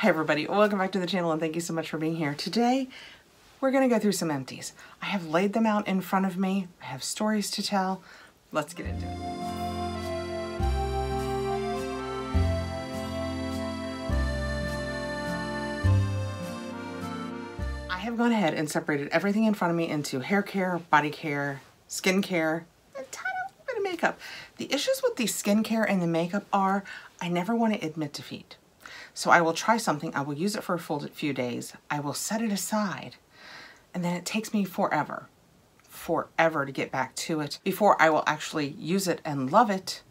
Hi everybody, welcome back to the channel and thank you so much for being here. Today, we're gonna go through some empties. I have laid them out in front of me. I have stories to tell. Let's get into it. I have gone ahead and separated everything in front of me into hair care, body care, skin care, and a tiny little bit of makeup. The issues with the skincare and the makeup are, I never want to admit defeat. So I will try something, I will use it for a full few days, I will set it aside, and then it takes me forever to get back to it before I will actually use it and love it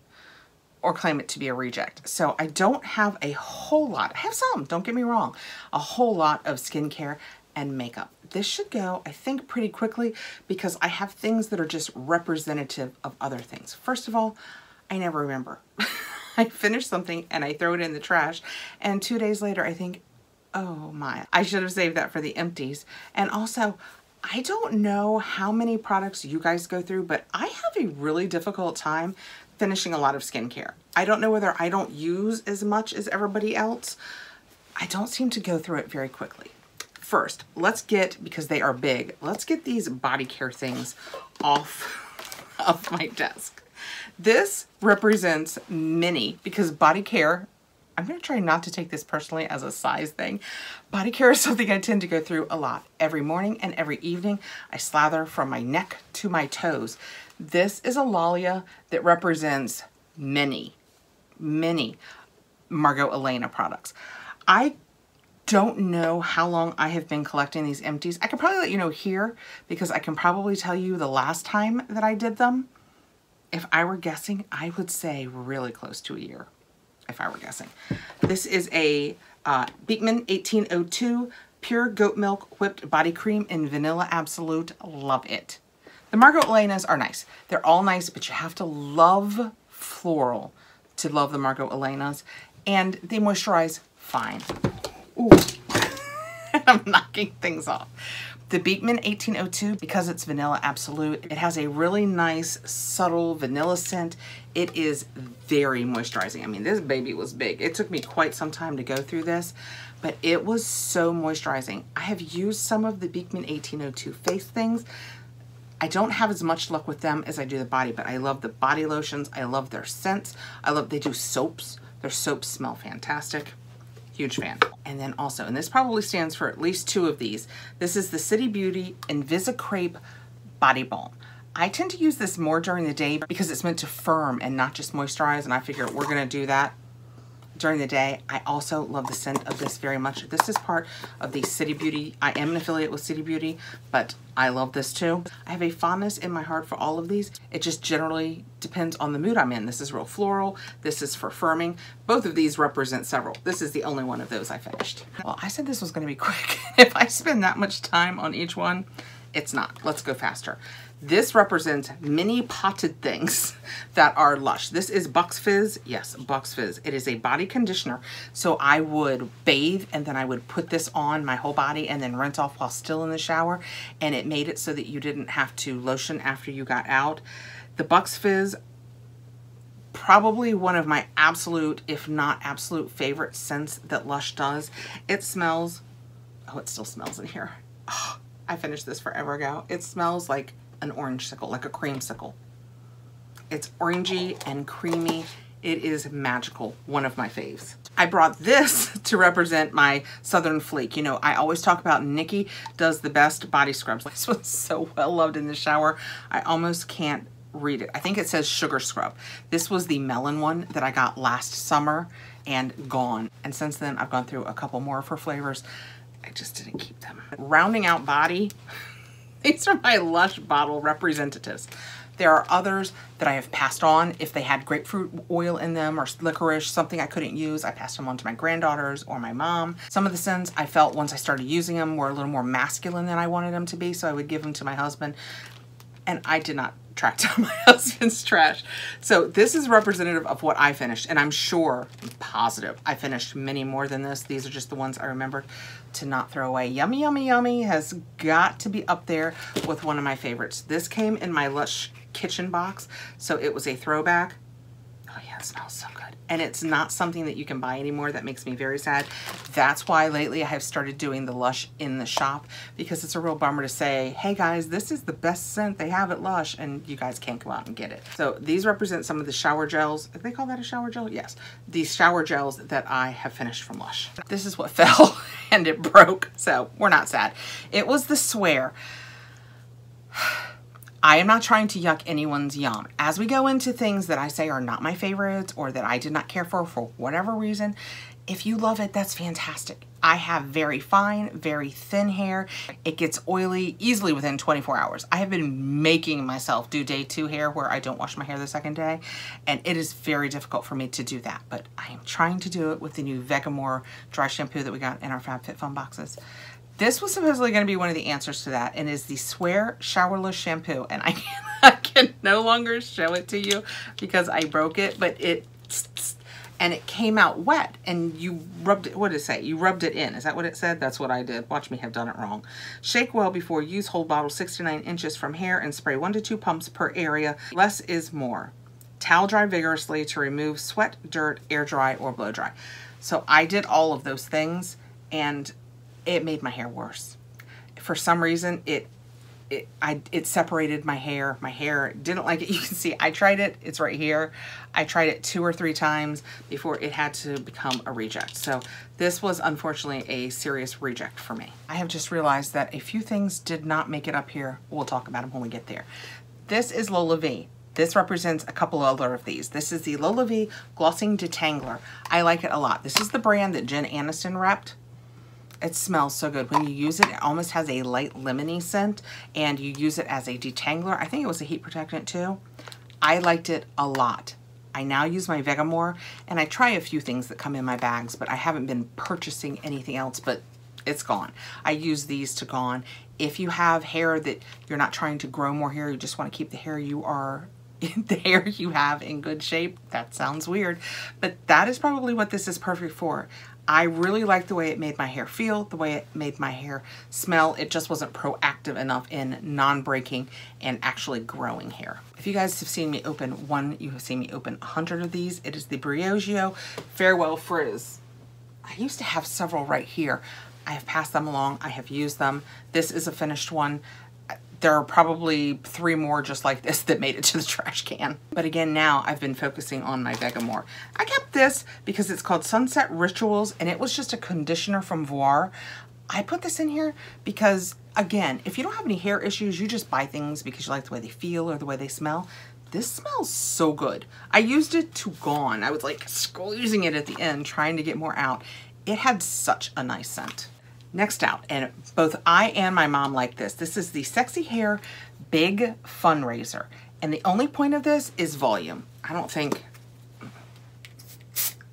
or claim it to be a reject. So I don't have a whole lot, I have some, don't get me wrong, a whole lot of skincare and makeup. This should go, I think, pretty quickly because I have things that are just representative of other things. First of all, I never remember. I finish something and I throw it in the trash, and 2 days later I think, oh my, I should have saved that for the empties. And also, I don't know how many products you guys go through, but I have a really difficult time finishing a lot of skincare. I don't know whether I don't use as much as everybody else. I don't seem to go through it very quickly. First, let's get, because they are big, let's get these body care things off of my desk. This represents mini because body care, I'm going to try not to take this personally as a size thing. Body care is something I tend to go through a lot. Every morning and every evening, I slather from my neck to my toes. This is a Lalia that represents many Margot Elena products. I don't know how long I have been collecting these empties. I can probably let you know here because I can probably tell you the last time that I did them. If I were guessing, I would say really close to a year, if I were guessing. This is a Beekman 1802 Pure Goat Milk Whipped Body Cream in Vanilla Absolute. Love it. The Margot Elenas are nice. They're all nice, but you have to love floral to love the Margot Elenas. And they moisturize fine. Ooh, I'm knocking things off. The Beekman 1802, because it's Vanilla Absolute, it has a really nice, subtle vanilla scent. It is very moisturizing. I mean, this baby was big. It took me quite some time to go through this, but it was so moisturizing. I have used some of the Beekman 1802 face things. I don't have as much luck with them as I do the body, but I love the body lotions. I love their scents. They do soaps. Their soaps smell fantastic. Huge fan. And then also, and this probably stands for at least two of these, this is the City Beauty Invisicrepe Body Balm. I tend to use this more during the day because it's meant to firm and not just moisturize, and I figure we're gonna do that during the day. I also love the scent of this very much. This is part of the City Beauty. I am an affiliate with City Beauty, but I love this too. I have a fondness in my heart for all of these. It just generally depends on the mood I'm in. This is real floral. This is for firming. Both of these represent several. This is the only one of those I finished. Well, I said this was gonna be quick. If I spend that much time on each one, it's not. Let's go faster. This represents mini potted things that are lush. This is Bucks Fizz. Yes, Bucks Fizz. It is a body conditioner. So I would bathe and then I would put this on my whole body and then rinse off while still in the shower. And it made it so that you didn't have to lotion after you got out. The Bucks Fizz, probably one of my absolute, if not absolute favorite scents that Lush does. It smells, oh, it still smells in here. Oh, I finished this forever ago. It smells like an orange sickle, like a creamsicle. It's orangey and creamy. It is magical. One of my faves. I brought this to represent my Southern Fleek. You know, I always talk about Nikki does the best body scrubs. This was so well loved in the shower. I almost can't read it. I think it says Sugar Scrub. This was the melon one that I got last summer and gone. And since then, I've gone through a couple more of her flavors. I just didn't keep them. Rounding out body. These are my Lush bottle representatives. There are others that I have passed on. If they had grapefruit oil in them or licorice, something I couldn't use, I passed them on to my granddaughters or my mom. Some of the scents I felt once I started using them were a little more masculine than I wanted them to be, so I would give them to my husband. And I did not track down my husband's trash. So this is representative of what I finished, and I'm sure, I'm positive, I finished many more than this. These are just the ones I remembered to not throw away. Yummy Yummy Yummy has got to be up there with one of my favorites. This came in my Lush kitchen box, so it was a throwback. Oh yeah, that smells so good. And it's not something that you can buy anymore. That makes me very sad. That's why lately I have started doing the Lush in the shop, because it's a real bummer to say, hey guys, this is the best scent they have at Lush, and you guys can't go out and get it. So these represent some of the shower gels. Do they call that a shower gel? Yes. These shower gels that I have finished from Lush. This is what fell and it broke, so we're not sad. It was the Swear. I am not trying to yuck anyone's yum. As we go into things that I say are not my favorites or that I did not care for whatever reason, if you love it, that's fantastic. I have very fine, very thin hair. It gets oily easily within 24 hours. I have been making myself do day 2 hair where I don't wash my hair the second day, and it is very difficult for me to do that, but I am trying to do it with the new Vegamore dry shampoo that we got in our FabFitFun boxes. This was supposedly going to be one of the answers to that, and is the Swear Showerless Shampoo. And I can no longer show it to you because I broke it, but it came out wet, and you rubbed it, what did it say? You rubbed it in. Is that what it said? That's what I did. Watch me have done it wrong. Shake well before use. Hold bottle 69 inches from hair and spray 1 to 2 pumps per area. Less is more. Towel dry vigorously to remove sweat, dirt, air dry, or blow dry. So I did all of those things, and it made my hair worse. For some reason, it separated my hair. My hair didn't like it. You can see I tried it. It's right here. I tried it 2 or 3 times before it had to become a reject. So this was unfortunately a serious reject for me. I have just realized that a few things did not make it up here. We'll talk about them when we get there. This is Lola V. This represents a couple other of these. This is the Lola V Glossing Detangler. I like it a lot. This is the brand that Jen Aniston repped. It smells so good. When you use it, it almost has a light lemony scent, and you use it as a detangler. I think it was a heat protectant too. I liked it a lot. I now use my Vegamore, and I try a few things that come in my bags, but I haven't been purchasing anything else, but it's gone. I use these to gone. If you have hair that you're not trying to grow more hair, you just want to keep the hair you have in good shape. That sounds weird, but that is probably what this is perfect for. I really liked the way it made my hair feel, the way it made my hair smell. It just wasn't proactive enough in non-breaking and actually growing hair. If you guys have seen me open one, you have seen me open 100 of these. It is the Briogeo Farewell Frizz. I used to have several right here. I have passed them along. I have used them. This is a finished one. There are probably 3 more just like this that made it to the trash can. But again, now I've been focusing on my Vegamore. I kept this because it's called Sunset Rituals, and it was just a conditioner from Voir. I put this in here because, again, if you don't have any hair issues, you just buy things because you like the way they feel or the way they smell. This smells so good. I used it to gone. I was like squeezing it at the end, trying to get more out. It had such a nice scent. Next out, and both I and my mom like this. This is the Sexy Hair Big Fundraiser. And the only point of this is volume. I don't think,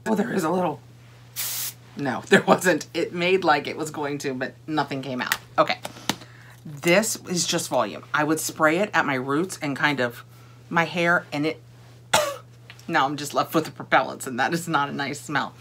well, there is a little, no, there wasn't. It made like it was going to, but nothing came out. Okay, this is just volume. I would spray it at my roots and kind of my hair, and it, now I'm just left with the propellants, and that is not a nice smell.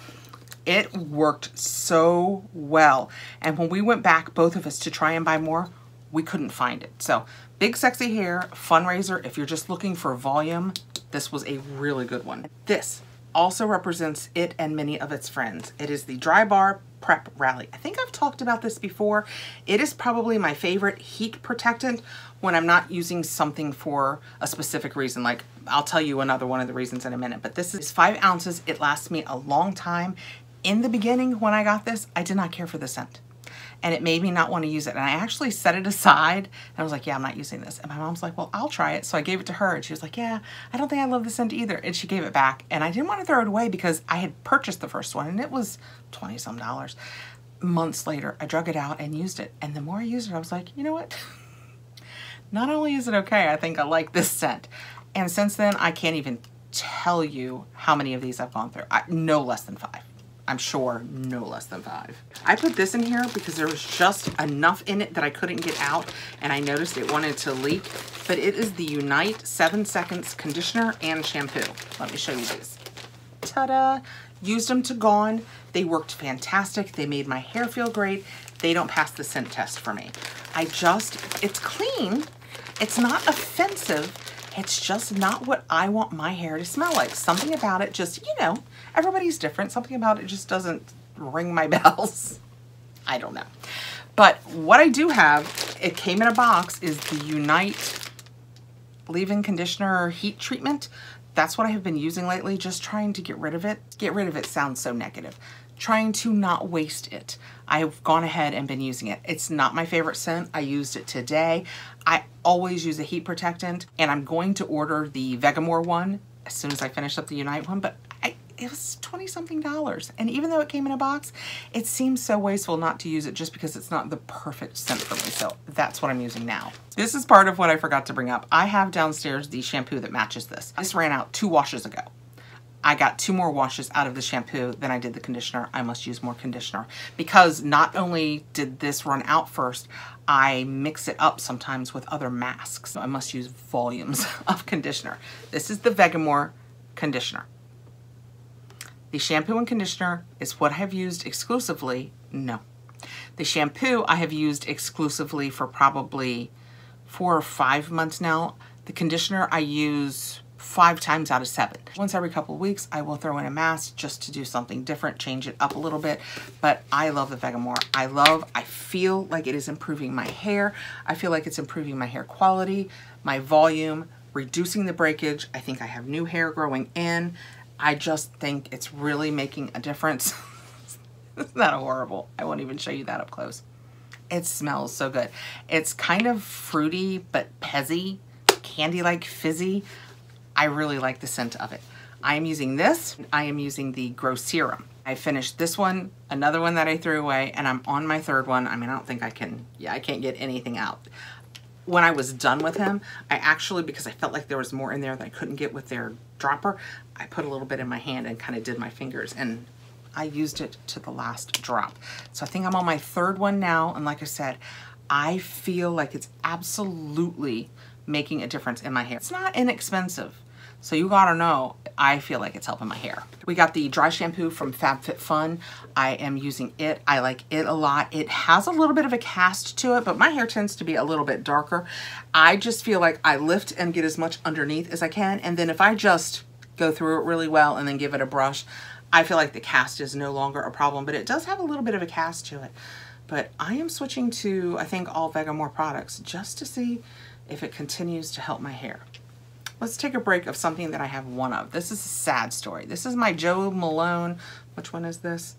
It worked so well. And when we went back, both of us, to try and buy more, we couldn't find it. So Big Sexy Hair Fundraiser, if you're just looking for volume, this was a really good one. This also represents it and many of its friends. It is the Dry Bar Prep Rally. I think I've talked about this before. It is probably my favorite heat protectant when I'm not using something for a specific reason. Like, I'll tell you another one of the reasons in a minute, but this is 5 ounces. It lasts me a long time. In the beginning, when I got this, I did not care for the scent, and it made me not want to use it. And I actually set it aside, and I was like, yeah, I'm not using this. And my mom's like, well, I'll try it. So I gave it to her, and she was like, yeah, I don't think I love the scent either. And she gave it back, and I didn't want to throw it away because I had purchased the first one, and it was $20-some. Months later, I drug it out and used it. And the more I used it, I was like, you know what? Not only is it okay, I think I like this scent. And since then, I can't even tell you how many of these I've gone through. No less than 5. I'm sure no less than 5. I put this in here because there was just enough in it that I couldn't get out, and I noticed it wanted to leak, but it is the Unite 7 Seconds Conditioner and Shampoo. Let me show you these. Ta-da! Used them to gone. They worked fantastic. They made my hair feel great. They don't pass the scent test for me. It's clean. It's not offensive. It's just not what I want my hair to smell like. Something about it just, you know, everybody's different. Something about it just doesn't ring my bells. I don't know. But what I do have, it came in a box, is the Unite leave-in conditioner heat treatment. That's what I have been using lately, just trying to get rid of it. Get rid of it sounds so negative. Trying to not waste it. I've gone ahead and been using it. It's not my favorite scent. I used it today. I always use a heat protectant, and I'm going to order the Vegamore one as soon as I finish up the Unite one, but it was $20-something. And even though it came in a box, it seems so wasteful not to use it just because it's not the perfect scent for me. So that's what I'm using now. This is part of what I forgot to bring up. I have downstairs the shampoo that matches this. This ran out 2 washes ago. I got 2 more washes out of the shampoo than I did the conditioner. I must use more conditioner because not only did this run out first, I mix it up sometimes with other masks. So I must use volumes of conditioner. This is the Vegamore conditioner. The shampoo and conditioner is what I have used exclusively. No. The shampoo I have used exclusively for probably 4 or 5 months now. The conditioner I use 5 times out of 7. Once every couple of weeks, I will throw in a mask just to do something different, change it up a little bit. But I love the Vegamore. I feel like it is improving my hair. I feel like it's improving my hair quality, my volume, reducing the breakage. I think I have new hair growing in. I just think it's really making a difference. It's not horrible. I won't even show you that up close. It smells so good. It's kind of fruity, but pezzy, candy-like fizzy. I really like the scent of it. I am using this. I am using the Grow Serum. I finished this one, another one that I threw away, and I'm on my 3rd one. I mean, I don't think I can, I can't get anything out. When I was done with him, I actually, because I felt like there was more in there that I couldn't get with their dropper, I put a little bit in my hand and kind of did my fingers, and I used it to the last drop. So I think I'm on my 3rd one now, and like I said, I feel like it's absolutely making a difference in my hair. It's not inexpensive, so you gotta know, I feel like it's helping my hair. We got the dry shampoo from FabFitFun. I am using it. I like it a lot. It has a little bit of a cast to it, but my hair tends to be a little bit darker. I just feel like I lift and get as much underneath as I can, and then if I just go through it really well and then give it a brush, I feel like the cast is no longer a problem, but it does have a little bit of a cast to it. But I am switching to, I think, all Vegamore products just to see if it continues to help my hair. Let's take a break of something that I have one of. This is a sad story. This is my Joe Malone, which one is this?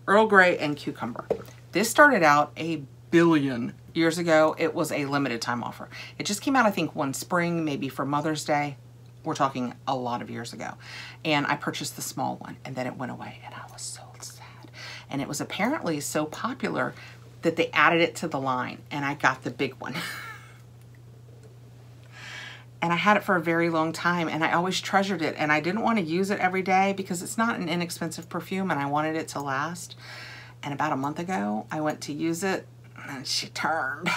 Earl Grey and Cucumber. This started out a billion years ago. It was a limited time offer. It just came out, I think, one spring, maybe for Mother's Day. We're talking a lot of years ago. And I purchased the small one, and then it went away, and I was so sad. And it was apparently so popular that they added it to the line, and I got the big one. And I had it for a very long time, and I always treasured it, and I didn't want to use it every day because it's not an inexpensive perfume, and I wanted it to last. And about a month ago, I went to use it, and she turned.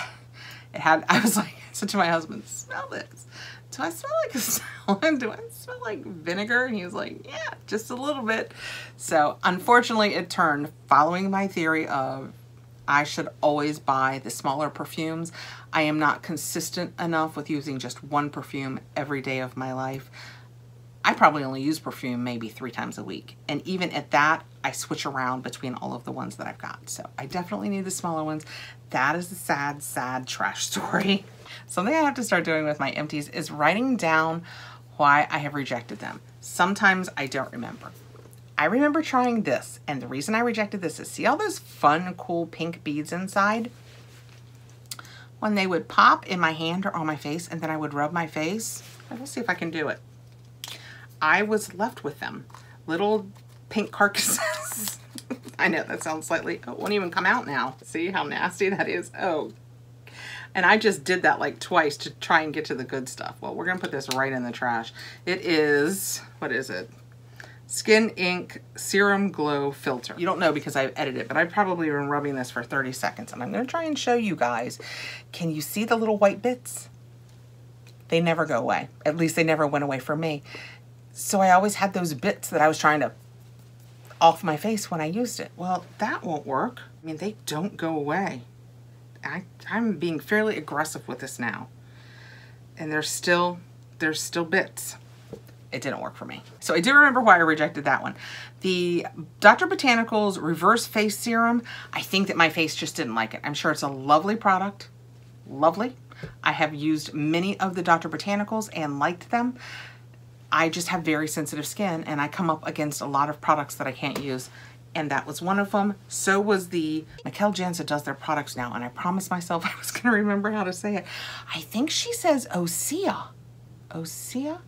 I was like, I said to my husband, smell this. Do I smell like a salad? Do I smell like vinegar? And he was like, yeah, just a little bit. So unfortunately, it turned, following my theory of I should always buy the smaller perfumes. I am not consistent enough with using just one perfume every day of my life. I probably only use perfume maybe 3 times a week. And even at that, I switch around between all of the ones that I've got. So I definitely need the smaller ones. That is a sad, sad trash story. Something I have to start doing with my empties is writing down why I have rejected them. Sometimes I don't remember. I remember trying this, and the reason I rejected this is, see all those fun, cool pink beads inside? When they would pop in my hand or on my face, and then I would rub my face, we'll see if I can do it. I was left with them. Little pink carcasses. I know that sounds slightly, oh, it won't even come out now. See how nasty that is? Oh. And I just did that like twice to try and get to the good stuff. Well, we're gonna put this right in the trash. It is, what is it? Skin Ink Serum Glow Filter. You don't know because I've edited it, but I've probably been rubbing this for 30 seconds, and I'm gonna try and show you guys. Can you see the little white bits? They never go away. At least they never went away from me. So I always had those bits that I was trying to off my face when I used it. Well, that won't work. I mean, they don't go away. I'm being fairly aggressive with this now. And there's still there's still bits. It didn't work for me. So I do remember why I rejected that one. The Dr. Botanicals Reverse Face Serum, I think that my face just didn't like it. I'm sure it's a lovely product. Lovely. I have used many of the Dr. Botanicals and liked them. I just have very sensitive skin and I come up against a lot of products that I can't use. And that was one of them. So was the Mikkel Jansen does their products now. And I promised myself I was going to remember how to say it. I think she says Osea. Osea?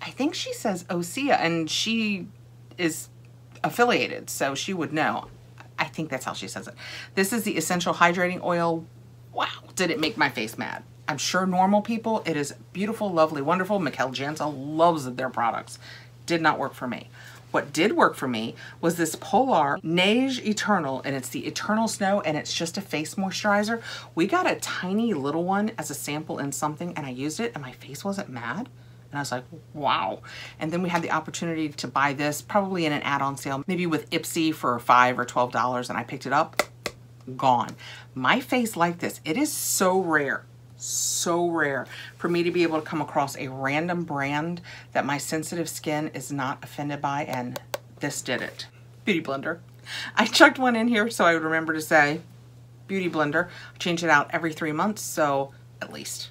I think she says Osea, and she is affiliated, so she would know. I think that's how she says it. This is the Essential Hydrating Oil. Wow, did it make my face mad. I'm sure normal people, it is beautiful, lovely, wonderful. Mikkel Jansen loves their products. Did not work for me. What did work for me was this Polar Neige Eternal, and it's the Eternal Snow, and it's just a face moisturizer. We got a tiny little one as a sample in something, and I used it, and my face wasn't mad. And I was like, wow. And then we had the opportunity to buy this probably in an add-on sale, maybe with Ipsy for $5 or $12, and I picked it up, gone. My face like this, it is so rare for me to be able to come across a random brand that my sensitive skin is not offended by, and this did it. Beauty blender. I chucked one in here so I would remember to say beauty blender. I change it out every 3 months, so at least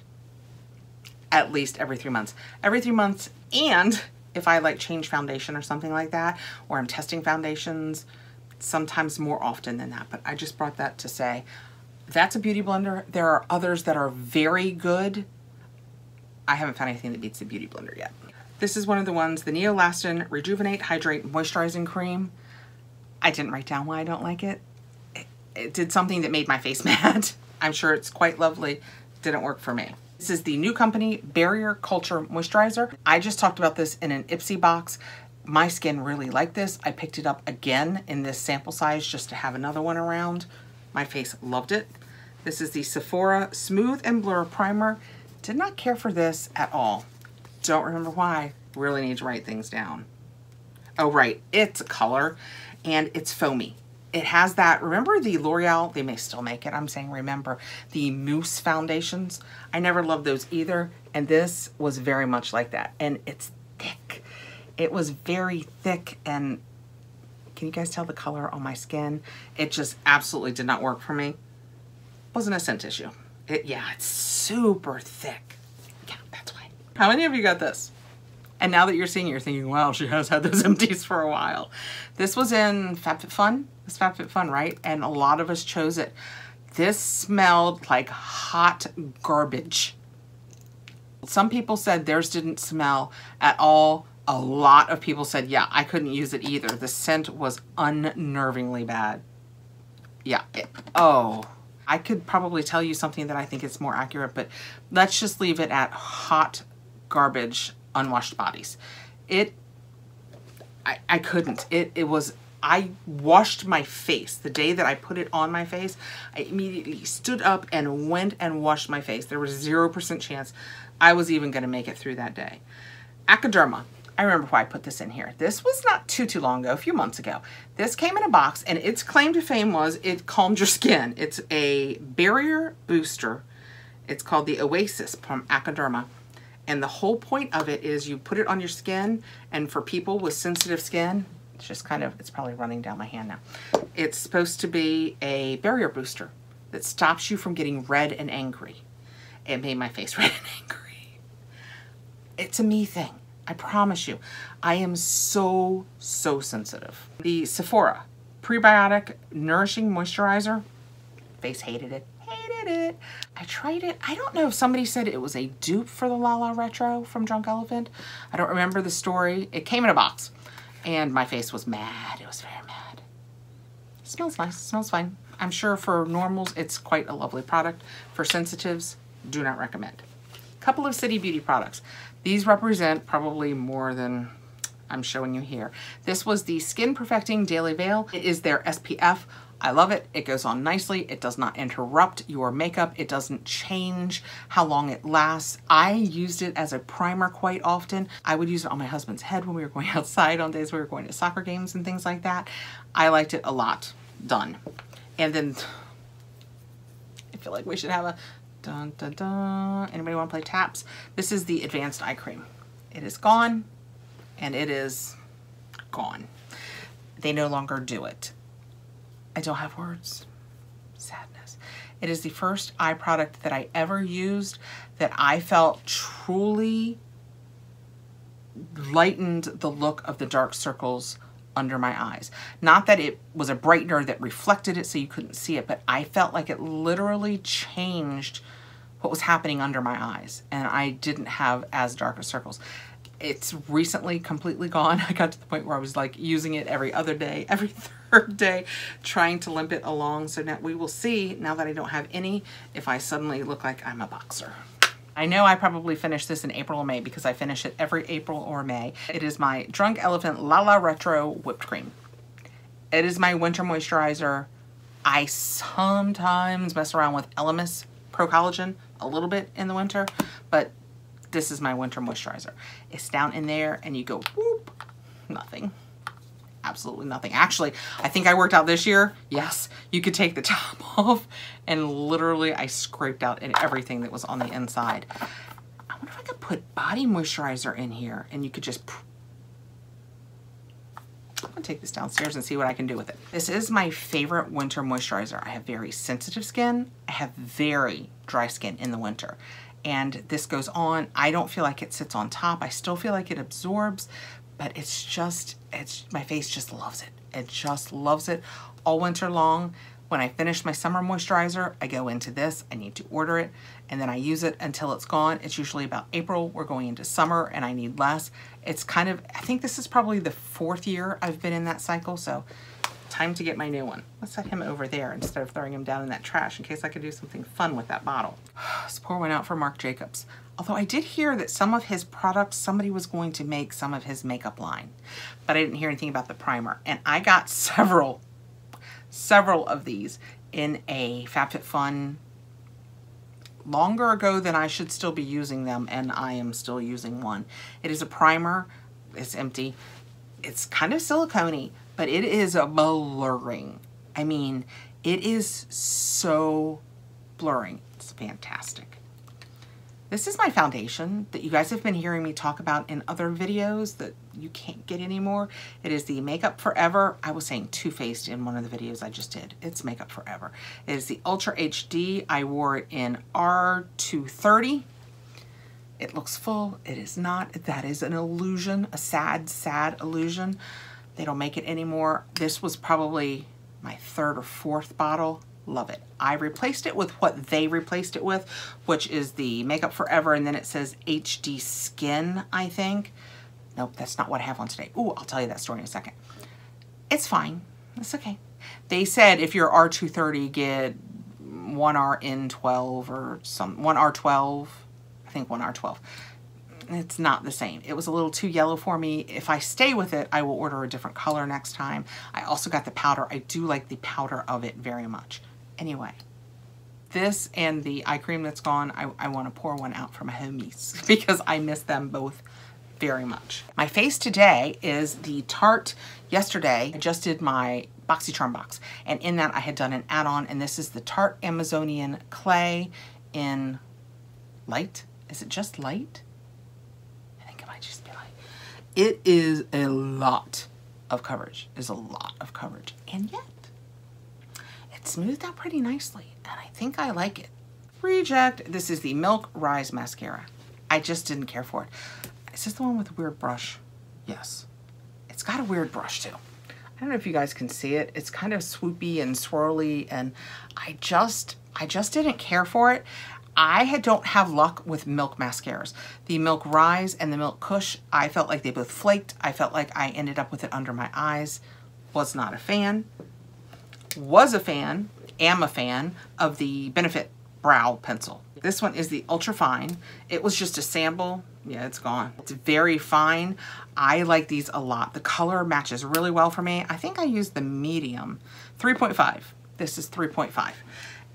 every 3 months. Every 3 months, and if I like change foundation or something like that, or I'm testing foundations, sometimes more often than that. But I just brought that to say, that's a beauty blender. There are others that are very good. I haven't found anything that beats the beauty blender yet. This is one of the ones, the Neolastin Rejuvenate Hydrate Moisturizing Cream. I didn't write down why I don't like it. It did something that made my face mad. I'm sure it's quite lovely. Didn't work for me. This is the New Company Barrier Culture Moisturizer. I just talked about this in an Ipsy box. My skin really liked this. I picked it up again in this sample size just to have another one around. My face loved it. This is the Sephora Smooth and Blur Primer. Did not care for this at all. Don't remember why. Really need to write things down. Oh, right. It's a color and it's foamy. It has that, remember the L'Oreal, they may still make it, I'm saying remember, the mousse foundations. I never loved those either, and this was very much like that. And it's thick. It was very thick, and can you guys tell the color on my skin? It just absolutely did not work for me. Wasn't a scent issue. Yeah, it's super thick. Yeah, that's why. How many of you got this? And now that you're seeing it, you're thinking, wow, she has had those Empties for a while. This was in FabFitFun. It's FabFitFun, right? And a lot of us chose it. This smelled like hot garbage. Some people said theirs didn't smell at all. A lot of people said, yeah, I couldn't use it either. The scent was unnervingly bad. Yeah. Oh, I could probably tell you something that I think is more accurate, but let's just leave it at hot garbage, unwashed bodies. I couldn't. It was, I washed my face. The day that I put it on my face, I immediately stood up and went and washed my face. There was 0% chance I was even going to make it through that day. Acadderma. I remember why I put this in here. This was not too long ago, a few months ago. This came in a box, and its claim to fame was it calmed your skin. It's a barrier booster. It's called the Oasis from Acadderma. And the whole point of it is you put it on your skin, and for people with sensitive skin, it's just kind of, it's probably running down my hand now. It's supposed to be a barrier booster that stops you from getting red and angry. It made my face red and angry. It's a me thing. I promise you. I am so sensitive. The Sephora Prebiotic Nourishing Moisturizer. Face hated it. It. I tried it. I don't know if somebody said it was a dupe for the Lala Retro from Drunk Elephant. I don't remember the story. It came in a box and my face was mad. It was very mad. It smells nice. It smells fine. I'm sure for normals it's quite a lovely product. For sensitives, do not recommend. Couple of City Beauty products. These represent probably more than I'm showing you here. This was the Skin Perfecting Daily Veil. It is their SPF. I love it. It goes on nicely. It does not interrupt your makeup. It doesn't change how long it lasts. I used it as a primer quite often. I would use it on my husband's head when we were going outside on days we were going to soccer games and things like that. I liked it a lot. Done. And then I feel like we should have a Dun, dun, dun. Anybody want to play taps? This is the Advanced Eye Cream. It is gone, and it is gone. They no longer do it. I don't have words. Sadness. It is the first eye product that I ever used that I felt truly lightened the look of the dark circles under my eyes. Not that it was a brightener that reflected it so you couldn't see it, but I felt like it literally changed what was happening under my eyes, and I didn't have as dark of circles. It's recently completely gone. I got to the point where I was like using it every other day, every third day, trying to limp it along. So now we will see, now that I don't have any, if I suddenly look like I'm a boxer. I know I probably finished this in April or May because I finish it every April or May. It is my Drunk Elephant Lala Retro Whipped Cream. It is my winter moisturizer. I sometimes mess around with Elemis Pro Collagen a little bit in the winter, but this is my winter moisturizer. It's down in there and you go whoop, nothing. Absolutely nothing. Actually, I think I worked out this year. Yes, you could take the top off and literally I scraped out everything that was on the inside. I wonder if I could put body moisturizer in here and you could just... I'm gonna take this downstairs and see what I can do with it. This is my favorite winter moisturizer. I have very sensitive skin. I have very dry skin in the winter. And this goes on. I don't feel like it sits on top. I still feel like it absorbs, but it's just, my face just loves it. It just loves it all winter long. When I finish my summer moisturizer, I go into this. I need to order it, and then I use it until it's gone. It's usually about April. We're going into summer, and I need less. It's kind of, I think this is probably the 4th year I've been in that cycle, so time to get my new one. Let's set him over there instead of throwing him down in that trash in case I could do something fun with that bottle. Let's pour one out for Marc Jacobs. Although I did hear that some of his products, somebody was going to make some of his makeup line, but I didn't hear anything about the primer. And I got several of these in a FabFitFun longer ago than I should still be using them, and I am still using one. It is a primer. It's empty. It's kind of silicone-y, but it is blurring. I mean, it is so blurring. It's fantastic. This is my foundation that you guys have been hearing me talk about in other videos that you can't get anymore. It is the Makeup Forever. I was saying Too Faced in one of the videos I just did. It's Makeup Forever. It is the Ultra HD. I wore it in R230. It looks full. It is not. That is an illusion, a sad, sad illusion. They don't make it anymore. This was probably my 3rd or 4th bottle. Love it. I replaced it with what they replaced it with, which is the Makeup Forever, and then it says HD Skin, I think. Nope, that's not what I have on today. Ooh, I'll tell you that story in a second. It's fine. It's okay. They said if you're R230, get 1RN12 or some 1R12. I think 1R12. It's not the same. It was a little too yellow for me. If I stay with it, I will order a different color next time. I also got the powder. I do like the powder of it very much. Anyway, this and the eye cream that's gone, I want to pour one out for my homies because I miss them both very much. My face today is the Tarte. Yesterday, I just did my BoxyCharm box, and in that I had done an add-on, and this is the Tarte Amazonian Clay in light. Is it just light? I think it might just be light. It is a lot of coverage. It's a lot of coverage, and yet it smoothed out pretty nicely, and I think I like it. Reject. This is the Milk Rise Mascara. I just didn't care for it. Is this the one with a weird brush? Yes. It's got a weird brush too. I don't know if you guys can see it. It's kind of swoopy and swirly, and I just didn't care for it. I don't have luck with Milk mascaras. The Milk Rise and the Milk Kush, I felt like they both flaked. I felt like I ended up with it under my eyes. Was not a fan. Was a fan, am a fan of the Benefit Brow Pencil. This one is the Ultra Fine. It was just a sample. Yeah, it's gone. It's very fine. I like these a lot. The color matches really well for me. I think I used the medium, 3.5. This is 3.5.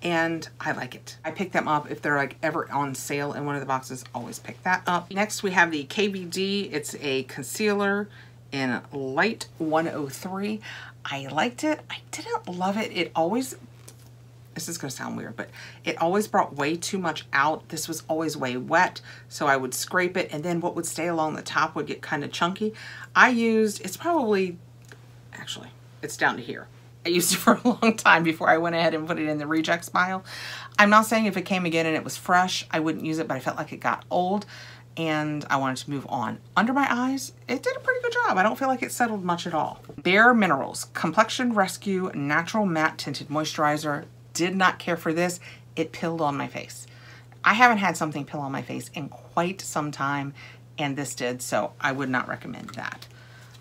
And I like it. I pick them up if they're like ever on sale in one of the boxes. Always pick that up. Next we have the KVD. It's a concealer in Light 103. I liked it. I didn't love it. this is going to sound weird, but it always brought way too much out. This was always way wet, so I would scrape it, and then what would stay along the top would get kind of chunky. I used, it's probably, actually, it's down to here. I used it for a long time before I went ahead and put it in the rejects pile. I'm not saying if it came again and it was fresh, I wouldn't use it, but I felt like it got old and I wanted to move on. Under my eyes, it did a pretty good job. I don't feel like it settled much at all. Bare Minerals Complexion Rescue Natural Matte Tinted Moisturizer. Did not care for this. It pilled on my face. I haven't had something pill on my face in quite some time, and this did, so I would not recommend that.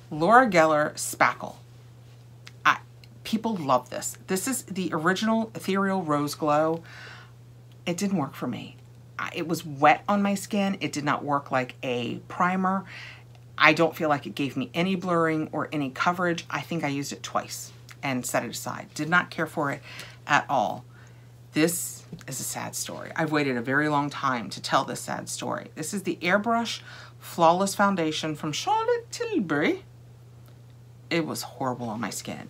Laura Geller Spackle. People love this. This is the original Ethereal Rose Glow. It didn't work for me. It was wet on my skin. It did not work like a primer. I don't feel like it gave me any blurring or any coverage. I think I used it twice and set it aside. Did not care for it at all. This is a sad story. I've waited a very long time to tell this sad story. This is the Airbrush Flawless Foundation from Charlotte Tilbury. It was horrible on my skin.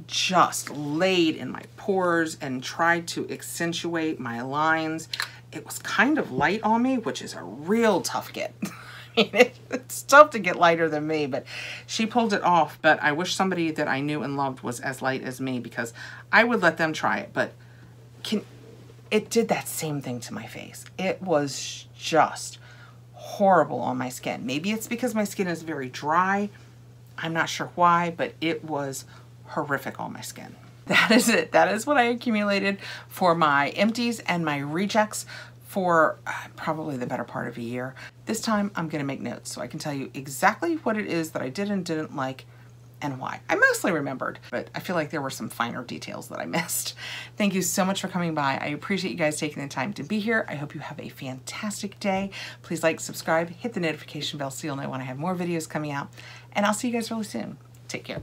Just laid in my pores and tried to accentuate my lines. It was kind of light on me, which is a real tough get. I mean, it's tough to get lighter than me, but she pulled it off. But I wish somebody that I knew and loved was as light as me, because I would let them try it. But it did that same thing to my face. It was just horrible on my skin. Maybe it's because my skin is very dry. I'm not sure why, but it was horrific on my skin. That is it. That is what I accumulated for my empties and my rejects for probably the better part of a year. This time I'm going to make notes so I can tell you exactly what it is that I did and didn't like and why. I mostly remembered, but I feel like there were some finer details that I missed. Thank you so much for coming by. I appreciate you guys taking the time to be here. I hope you have a fantastic day. Please like, subscribe, hit the notification bell so you'll know when I have more videos coming out, and I'll see you guys really soon. Take care.